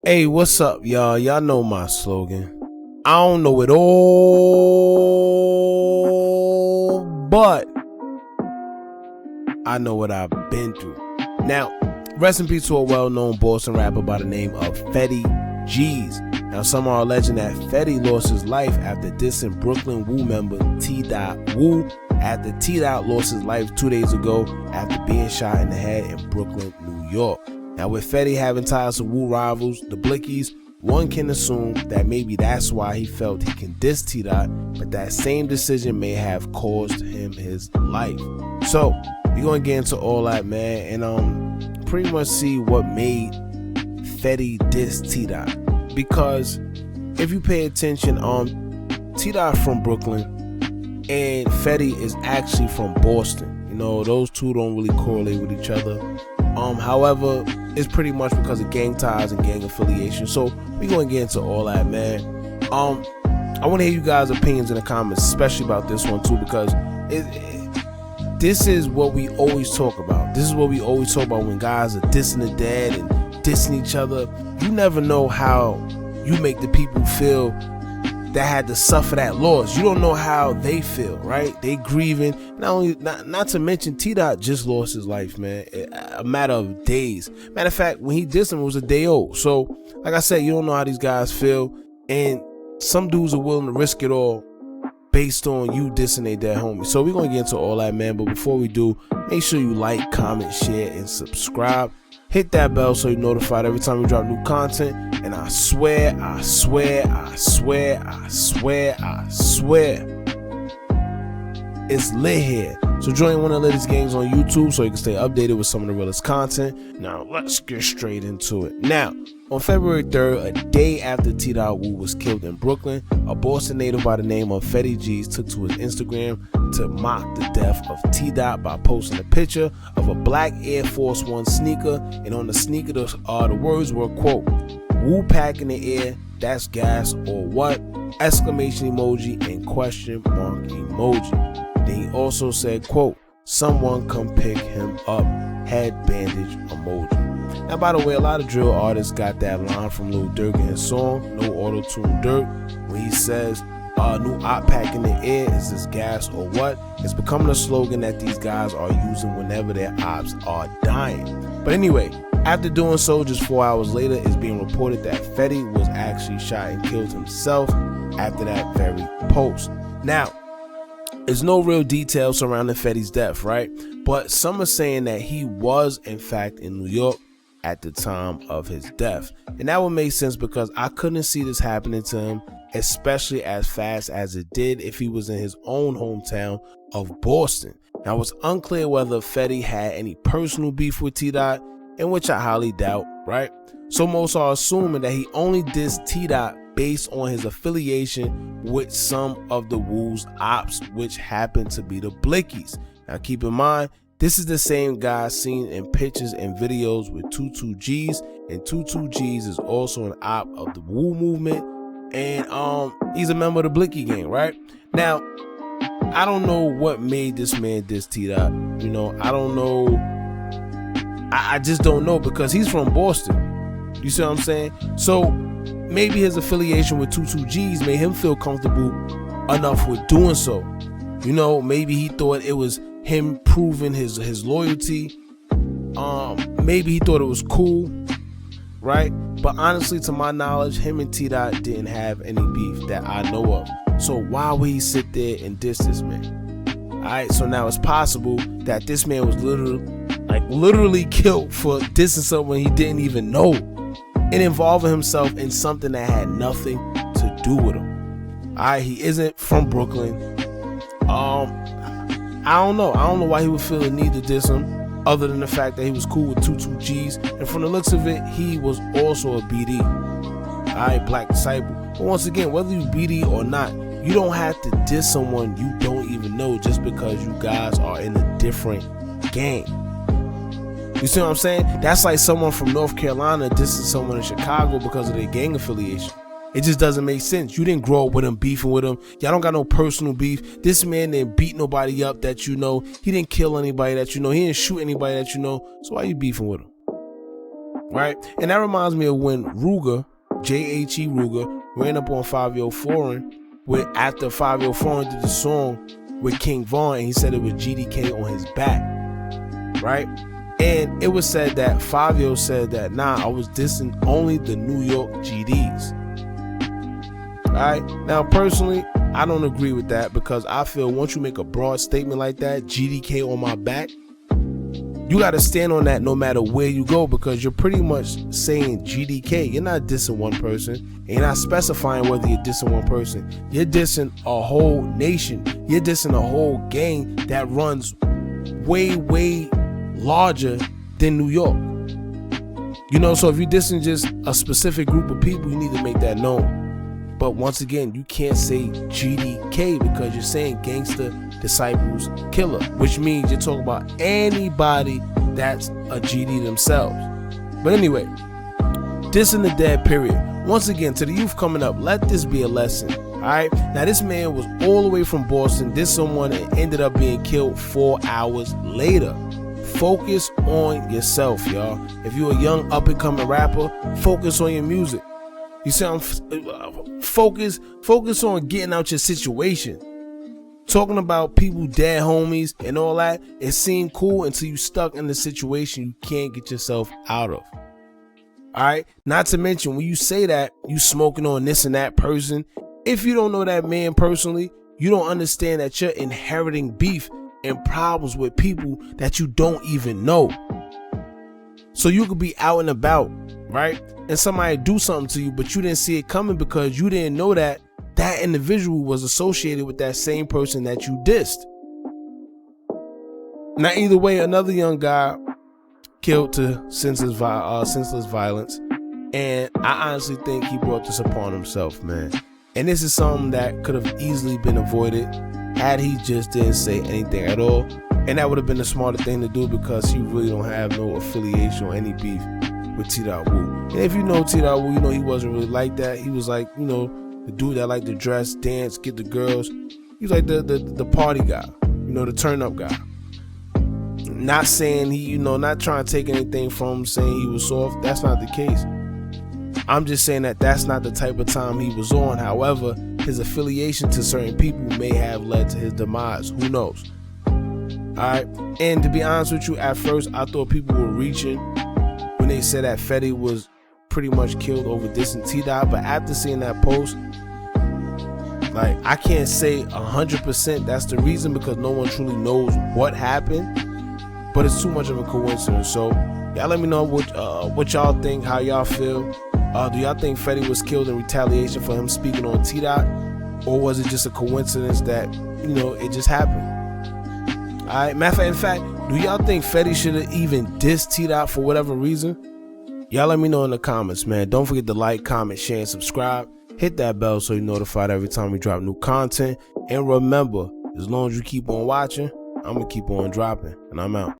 Hey, what's up, y'all? Y'all know my slogan. I don't know it all, but I know what I've been through. Now, rest in peace to a well-known Boston rapper by the name of Fetty G. Now, some are alleging that Fetti lost his life after dissing Brooklyn Woo member TDOTT after TDOTT lost his life 2 days ago after being shot in the head in Brooklyn, New York. Now, with Fetti having ties to Woo rivals, the Blickies, one can assume that maybe that's why he felt he can diss TDOTT, but that same decision may have caused him his life. So, we're going to get into all that, man, and pretty much see what made Fetti diss TDOTT. Because if you pay attention, TDOTT from Brooklyn and Fetti is actually from Boston. You know, those two don't really correlate with each other. However, it's pretty much because of gang ties and gang affiliation. So we're going to get into all that, man. I want to hear you guys' opinions in the comments, especially about this one too, because this is what we always talk about. This is what we always talk about when guys are dissing the dead and dissing each other. You never know how you make the people feel that had to suffer that loss. You don't know how they feel, right? They grieving. Not to mention TDOTT just lost his life, man. A matter of days. Matter of fact, when he dissed him, it was a day old. So, like I said, you don't know how these guys feel, and some dudes are willing to risk it all based on you dissing their dead homie. So we're gonna get into all that, man. But before we do, make sure you like, comment, share, and subscribe. Hit that bell so you're notified every time we drop new content. And I swear, it's lit here. So join one of the latest gangs on YouTube so you can stay updated with some of the realest content. Now let's get straight into it. Now, on February 3rd, a day after TDOTT Woo was killed in Brooklyn, a Boston native by the name of Fetty G took to his Instagram to mock the death of TDOTT by posting a picture of a black Air Force One sneaker, and on the sneaker the words were, quote, "Woo pack in the air, that's gas or what?" Exclamation emoji and question mark emoji. Then he also said, quote, "Someone come pick him up, head bandage emoji." Now, by the way, a lot of drill artists got that line from Lil Durk in his song, No Auto-Tune Durk, when he says, "New op pack in the air, is this gas or what?" It's becoming a slogan that these guys are using whenever their ops are dying. But anyway, after doing so, just 4 hours later, it's being reported that Fetti was actually shot and killed himself after that very post. Now, there's no real details surrounding Fetti's death, right? But some are saying that he was, in fact, in New York at the time of his death. And that would make sense because I couldn't see this happening to him, especially as fast as it did, if he was in his own hometown of Boston. Now, it's unclear whether Fetti had any personal beef with TDOTT, in which I highly doubt, right? So most are assuming that he only dissed TDOTT based on his affiliation with some of the Woo's ops, which happened to be the Blickies. Now keep in mind, this is the same guy seen in pictures and videos with 22Gs, and 22Gs is also an op of the Woo movement, and he's a member of the Blicky gang, right? Now, I don't know what made this man diss TDOTT. You know, I don't know. I just don't know, because he's from Boston. You see what I'm saying? So maybe his affiliation with 22Gs made him feel comfortable enough with doing so. You know, maybe he thought it was him proving his loyalty. Maybe he thought it was cool, right? But honestly, to my knowledge, him and TDOTT didn't have any beef that I know of. So why would he sit there and diss this man? Alright, so now it's possible that this man was literally killed for dissing someone he didn't even know and involving himself in something that had nothing to do with him. Alright, he isn't from Brooklyn. I don't know why he would feel the need to diss him, other than the fact that he was cool with 22Gs, and from the looks of it, he was also a BD. Alright, Black Disciple. But once again, whether you BD or not, you don't have to diss someone you don't even know just because you guys are in a different gang. You see what I'm saying? That's like someone from North Carolina dissing someone in Chicago because of their gang affiliation. It just doesn't make sense. You didn't grow up with him, beefing with him. Y'all don't got no personal beef. This man didn't beat nobody up that you know. He didn't kill anybody that you know. He didn't shoot anybody that you know. So why are you beefing with him? right? And that reminds me of when Ruger, J.H.E. Ruger, ran up on Fivio foreign after Fivio foreign did the song with King Von, and he said it was GDK on his back, right? And it was said that Fivio said that, nah, I was dissing only the New York GDs. All right. Now, personally, I don't agree with that, because I feel once you make a broad statement like that, GDK on my back, you got to stand on that no matter where you go, because you're pretty much saying GDK. You're not dissing one person, and you're not specifying whether you're dissing one person. You're dissing a whole nation. You're dissing a whole gang that runs way, way larger than New York. You know, so if you're dissing just a specific group of people, you need to make that known. But once again, you can't say GDK, because you're saying Gangsta Disciples Killer, which means you're talking about anybody that's a GD themselves. But anyway, dissing the dead, period. Once again, to the youth coming up, let this be a lesson. All right. Now, this man was all the way from Boston, dissed someone, and ended up being killed 4 hours later. Focus on yourself, y'all. If you're a young up-and-coming rapper, focus on your music. You see, focus on getting out your situation. Talking about people, dead homies, and all that, it seemed cool until you stuck in the situation you can't get yourself out of. All right. Not to mention, when you say that, you smoking on this and that person. If you don't know that man personally, you don't understand that you're inheriting beef and problems with people that you don't even know. So you could be out and about, right? And somebody do something to you, but you didn't see it coming because you didn't know that that individual was associated with that same person that you dissed. Now, either way, another young guy killed to senseless violence. And I honestly think he brought this upon himself, man. And this is something that could have easily been avoided had he just didn't say anything at all. And that would have been the smarter thing to do, because he really don't have no affiliation or any beef with TDOTT. And if you know TDOTT, you know he wasn't really like that. He was like, you know, the dude that liked to dress, dance, get the girls. He was like the party guy, you know, the turn up guy. Not saying he, you know, not trying to take anything from him, saying he was soft. That's not the case. I'm just saying that that's not the type of time he was on. However, his affiliation to certain people may have led to his demise. Who knows? Alright. And to be honest with you, at first I thought people were reaching when they said that Fetty was pretty much killed over dissing TDOTT. But after seeing that post, like, I can't say 100% that's the reason, because no one truly knows what happened. But it's too much of a coincidence. So y'all let me know what y'all think, how y'all feel. Do y'all think Fetty was killed in retaliation for him speaking on TDOTT? Or was it just a coincidence that, you know, it just happened? Alright, in fact, do y'all think Fetty should have even dissed TDOTT for whatever reason? Y'all let me know in the comments, man. Don't forget to like, comment, share, and subscribe. Hit that bell so you're notified every time we drop new content. And remember, as long as you keep on watching, I'm going to keep on dropping. And I'm out.